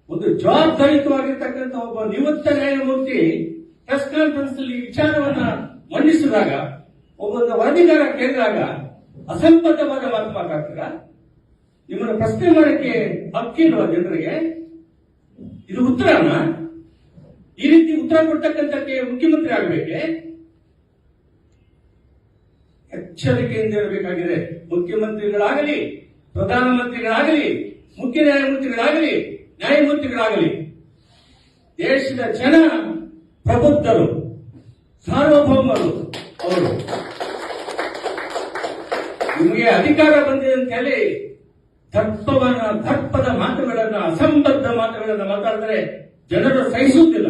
ಒಂದು ಜವಾಬ್ದಾರಿಯುತವಾಗಿರ್ತಕ್ಕಂಥ ಒಬ್ಬ ನಿವೃತ್ತ ನ್ಯಾಯಮೂರ್ತಿ ಪ್ರೆಸ್ ಕಾನ್ಫರೆನ್ಸ್ ಅಲ್ಲಿ ವಿಚಾರವನ್ನ ಮಂಡಿಸಿದಾಗ ಒಬ್ಬ ವರದಿಗಾರ ಕೇಳಿದಾಗ ಅಸಂಬದ್ಧವಾದ ಮಾತು ಮಾತಾಡ್ತೀರಾ? ನಿಮ್ಮನ್ನು ಪ್ರಶ್ನೆ ಮಾಡಕ್ಕೆ ಹಕ್ಕಿಲ್ವಾ ಜನರಿಗೆ? ಇದು ಉತ್ತರನ? ಈ ರೀತಿ ಉತ್ತರ ಕೊಡ್ತಕ್ಕಂಥಕ್ಕೆ ಮುಖ್ಯಮಂತ್ರಿ ಆಗಬೇಕೆ? ಎಚ್ಚರಿಕೆಯಿಂದ ಇರಬೇಕಾಗಿದೆ. ಮುಖ್ಯಮಂತ್ರಿಗಳಾಗಲಿ, ಪ್ರಧಾನಮಂತ್ರಿಗಳಾಗಲಿ, ಮುಖ್ಯ ನ್ಯಾಯಮೂರ್ತಿಗಳಾಗಲಿ, ನ್ಯಾಯಮೂರ್ತಿಗಳಾಗಲಿ, ದೇಶದ ಜನ ಪ್ರಬುದ್ಧರು, ಸಾರ್ವಭೌಮರು. ಅವರು ನಿಮಗೆ ಅಧಿಕಾರ ಬಂದಿದೆ ಅಂತ ಹೇಳಿ ದರ್ಪದ ಮಾತುಗಳನ್ನ, ಅಸಂಬದ್ಧ ಮಾತುಗಳನ್ನ ಮಾತಾಡಿದ್ರೆ ಜನರು ಸಹಿಸುತ್ತಿಲ್ಲ.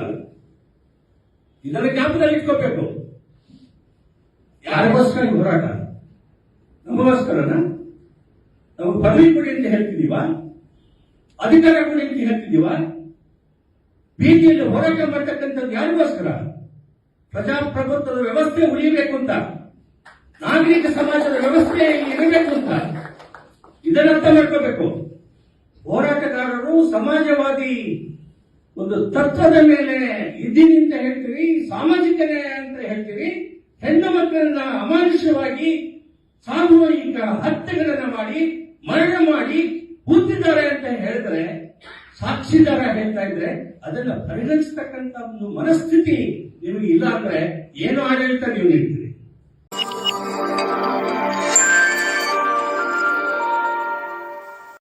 ಇದನ್ನು ಜ್ಞಾಪಕದಲ್ಲಿ ಇಟ್ಕೋಬೇಕು. ಯಾರಿಗೋಸ್ಕರ ಈ ಹೋರಾಟ? ನಮಗೋಸ್ಕರನ? ನಮಗೆ ಪದವಿ ಕೊಡಿ ಅಂತ ಹೇಳ್ತಿದೀವ? ಅಧಿಕಾರ ಕೊಡಿ ಅಂತ ಹೇಳ್ತಿದೀವ? ಬೀದಿಯಲ್ಲಿ ಹೋರಾಟ ಮಾಡ್ತಕ್ಕಂಥದ್ದು ಯಾರಿಗೋಸ್ಕರ? ಪ್ರಜಾಪ್ರಭುತ್ವದ ವ್ಯವಸ್ಥೆ ಉಳಿಯಬೇಕು ಅಂತ, ನಾಗರಿಕ ಸಮಾಜದ ವ್ಯವಸ್ಥೆ ಇರಬೇಕು ಅಂತ. ಇದನ್ನ ಅರ್ಥ ಮಾಡ್ಕೋಬೇಕು. ಹೋರಾಟಗಾರರು ಸಮಾಜವಾದಿ ಒಂದು ತತ್ವದ ಮೇಲೆ ಇದ್ದೀನಿ ಅಂತ ಹೇಳ್ತೀರಿ, ಸಾಮಾಜಿಕ ನ್ಯಾಯ ಅಂತ ಹೇಳ್ತೀರಿ, ಹೆಣ್ಣು ಮಕ್ಕಳನ್ನ ಅಮಾನುಷವಾಗಿ ಸಾಮೂಹಿಕ ಹತ್ಯೆಗಳನ್ನ ಮಾಡಿ ಮರಣ ಮಾಡಿ ಕೂತಿದ್ದಾರೆ ಅಂತ ಹೇಳಿದ್ರೆ, ಸಾಕ್ಷಿದಾರ ಹೇಳ್ತಾ ಇದ್ರೆ ಅದನ್ನ ಪರಿಗಣಿಸತಕ್ಕಂತ ಒಂದು ಮನಸ್ಥಿತಿ ನಿಮಗೆ ಇಲ್ಲ ಅಂದ್ರೆ ಏನು ಆಡಳಿತ ನೀವು ನೀಡ್ತೀರಿ?